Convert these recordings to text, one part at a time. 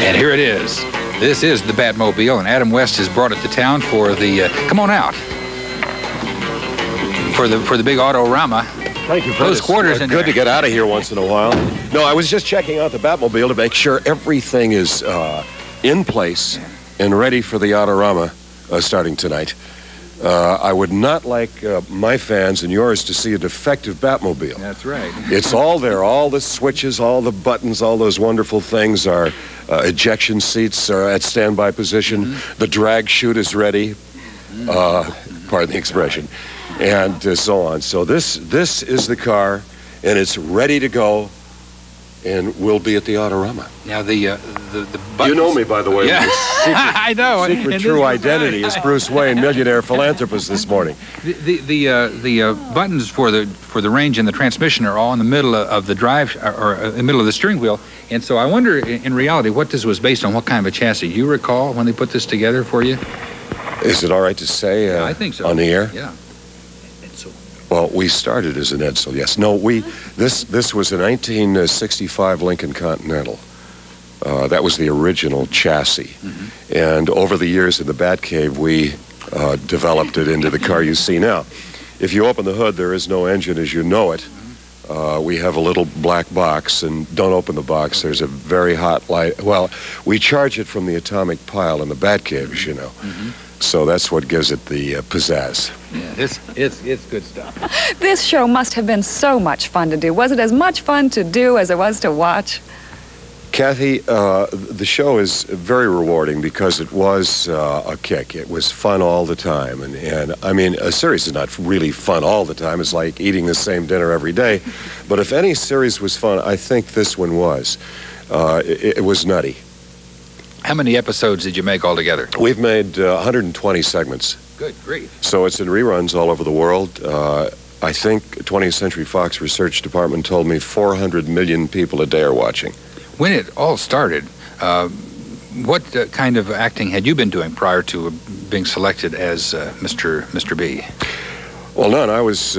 And here it is. This is the Batmobile, and Adam West has brought it to town for the, come on out, for the big Autorama. Thank you for those quarters in there. Good to get out of here once in a while. No, I was just checking out the Batmobile to make sure everything is in place and ready for the Autorama starting tonight. I would not like my fans and yours to see a defective Batmobile. That's right. It's all there. All the switches, all the buttons, all those wonderful things. Our ejection seats are at standby position. The drag chute is ready. Pardon the expression. And so on. So this is the car, and it's ready to go, and we'll be at the Autorama. Now the buttons. You know me, by the way. Yeah. I know. Secret true identity is Bruce Wayne, millionaire philanthropist this morning. The buttons for the range and the transmission are all in the middle of the drive, or in the middle of the steering wheel. And so I wonder, in reality, what this was based on. What kind of a chassis? You recall when they put this together for you? Is it all right to say? I think so. On the air? Yeah. Well, we started as an Edsel, yes. No, this was a 1965 Lincoln Continental. That was the original chassis. And over the years in the Batcave, we developed it into the car you see now. If you open the hood, there is no engine as you know it. We have a little black box, and don't open the box. There's a very hot light. Well, we charge it from the atomic pile in the Batcave, as you know. So that's what gives it the pizzazz. Yeah, it's good stuff. This show must have been so much fun to do. Was it as much fun to do as it was to watch? Kathy, the show is very rewarding because it was a kick. It was fun all the time. And I mean, a series is not really fun all the time. It's like eating the same dinner every day. But if any series was fun, I think this one was. It was nutty. How many episodes did you make altogether? We've made 120 segments. Good grief. So it's in reruns all over the world. I think 20th Century Fox Research Department told me 400 million people a day are watching. When it all started, what kind of acting had you been doing prior to being selected as Mr. B? Well, none. I was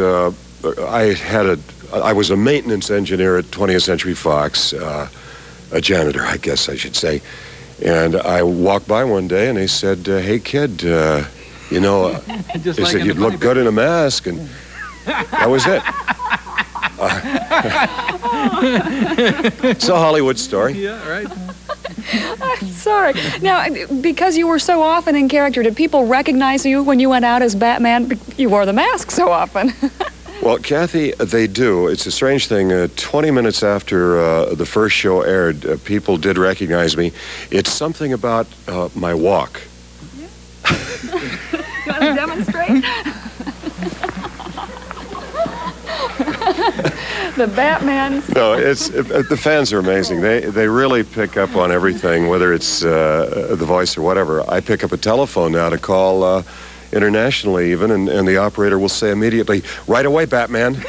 a maintenance engineer at 20th Century Fox, a janitor, I guess I should say. And I walked by one day, and they said, "Hey, kid, you know," they said, "you'd look good in a mask," and that was it. It's a Hollywood story. Yeah, right. I'm sorry. Now, because you were so often in character, did people recognize you when you went out as Batman? You wore the mask so often. Well, Kathy, they do. It's a strange thing. 20 minutes after the first show aired, people did recognize me. It's something about my walk. Yeah. You want to demonstrate? The Batman. No, it's the fans are amazing. They really pick up on everything, whether it's the voice or whatever. I pick up a telephone now to call internationally even, and the operator will say immediately, "Right away, Batman."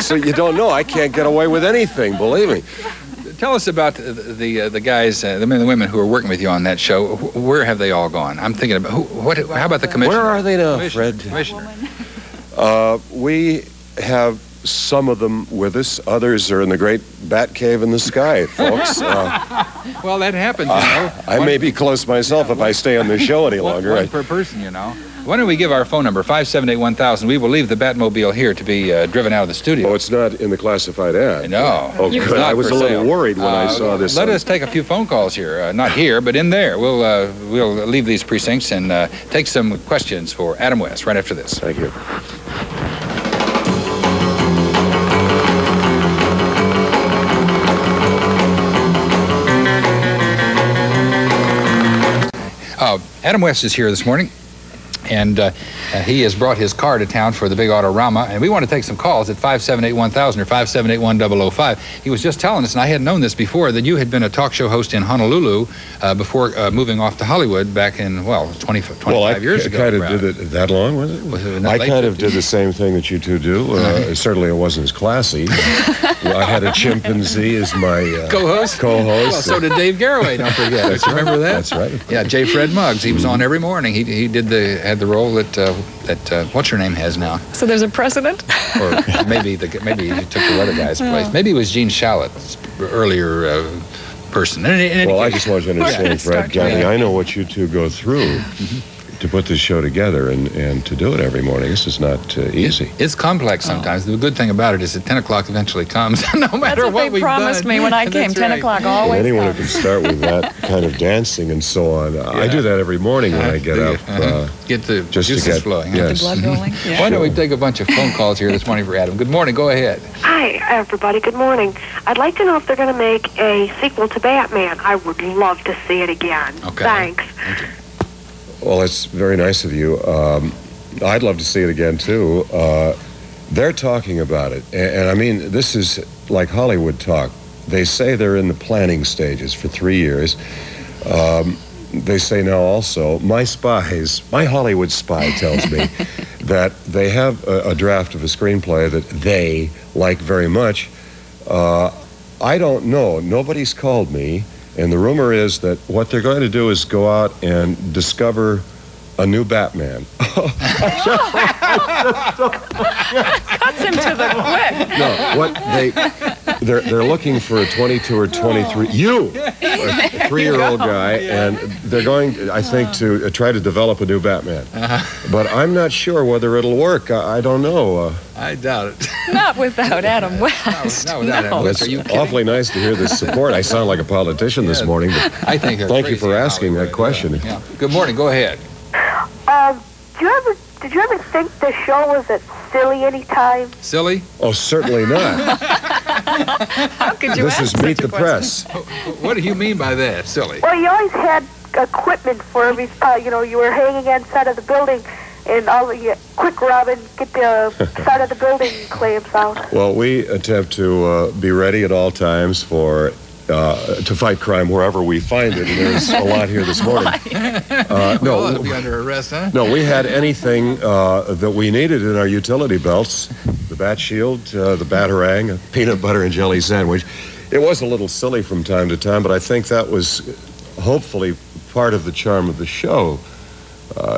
So you don't know. I can't get away with anything, believe me. Tell us about the guys, the men and the women who are working with you on that show. Where have they all gone? I'm thinking about, how about the commissioner? Where are they now, Fred? Commissioner. We have some of them with us. Others are in the great bat cave in the sky, folks. Well, that happens, you know. I may be close myself if I stay on the show any longer. One per person, you know. Why don't we give our phone number, 578-1000. We will leave the Batmobile here to be driven out of the studio. Oh, it's not in the classified ad. No. Oh, good. I was a little worried when I saw this. Let us take a few phone calls here. Not here, but in there. We'll leave these precincts and take some questions for Adam West right after this. Thank you. Adam West is here this morning, and he has brought his car to town for the big Autorama, and we want to take some calls at 578-1000 or 578-1005. He was just telling us, and I hadn't known this before, that you had been a talk show host in Honolulu before moving off to Hollywood back in, well, 25 years ago. I kind of did it that long, was it? I kind of did the same thing that you two do. Certainly it wasn't as classy. I had a chimpanzee as my co-host. Well, so did Dave Garraway, don't forget. That's right. Remember that? That's right. Yeah, J. Fred Muggs. He was on every morning. He had the role that what's her name has now. So there's a precedent? Or maybe he took the other guy's place. Maybe it was Gene Shalit's earlier person. Well, I just want you to understand, Fred, Gabby, I know what you two go through to put this show together and to do it every morning. This is not easy. It's complex sometimes. The good thing about it is that 10 o'clock eventually comes, no matter what we've done. That's what they promised me when I came. 10 o'clock always and anyone comes. who can start with that kind of dancing and so on. I do that every morning when I get up. Get the just juices to get, flowing. Get the blood rolling. Yeah. Why don't we take a bunch of phone calls here this morning for Adam? Good morning. Go ahead. Hi, everybody. Good morning. I'd like to know if they're going to make a sequel to Batman. I would love to see it again. Okay. Thanks. Thank you. Well, it's very nice of you. I'd love to see it again, too. They're talking about it. And I mean, this is like Hollywood talk. They say they're in the planning stages for 3 years. They say now also, my Hollywood spy tells me that they have a draft of a screenplay that they like very much. I don't know. Nobody's called me. And the rumor is that what they're going to do is go out and discover a new Batman. Cuts him to the quick. No, what they're looking for a 22 or 23 a 3-year-old guy, and they're going, I think, to try to develop a new Batman. But I'm not sure whether it'll work. I don't know. I doubt it. Not without Adam West. No, without Adam West. Are you kidding? Awfully nice to hear this support. I sound like a politician this morning, but I think thank you for asking that question. Yeah. Good morning. Go ahead. Did you ever think the show was silly any time? Silly? Oh, certainly not. How could you This ask is such Meet a the question? Press. What do you mean by that, silly? Well, you always had equipment for every, you were hanging on side of the building, and all the quick, Robin, get the side of the building clamps out. Well, we attempt to be ready at all times to fight crime wherever we find it. And there's a lot here this morning. No, it'll be under arrest, huh? No, we had anything that we needed in our utility belts. The Bat Shield, the Batarang, a peanut butter and jelly sandwich. It was a little silly from time to time, but I think that was hopefully part of the charm of the show,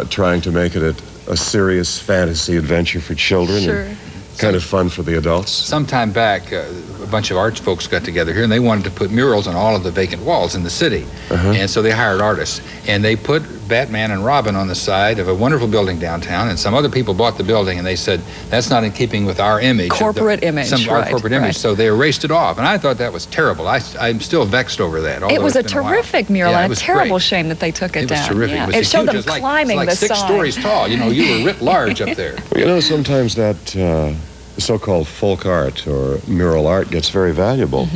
trying to make it a serious fantasy adventure for children. Sure. And kind of fun for the adults. Some time back, a bunch of arts folks got together here, and they wanted to put murals on all of the vacant walls in the city. And so they hired artists, and they put Batman and Robin on the side of a wonderful building downtown, and some other people bought the building, and they said, that's not in keeping with our image. Corporate image, our corporate image, so they erased it off, and I thought that was terrible. I'm still vexed over that. It was a terrific mural, and a terrible great. Shame that they took it down. It was terrific. Yeah. It, it showed them huge. climbing like the 6 side. stories tall. You know, you were writ large up there. Well, sometimes that so-called folk art or mural art gets very valuable,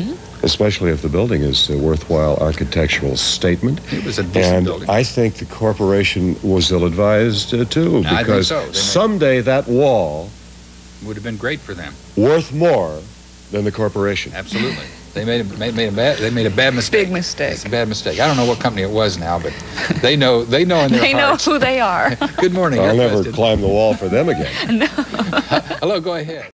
especially if the building is a worthwhile architectural statement. It was a decent building. And I think the corporation was ill-advised, too, because someday that wall would have been great for them. Worth more than the corporation. Absolutely. They made a bad mistake. Big mistake. It's a bad mistake. I don't know what company it was now, but they know in their They know hearts. who they are. Good morning. I'll never climb the wall for them again. Hello, go ahead.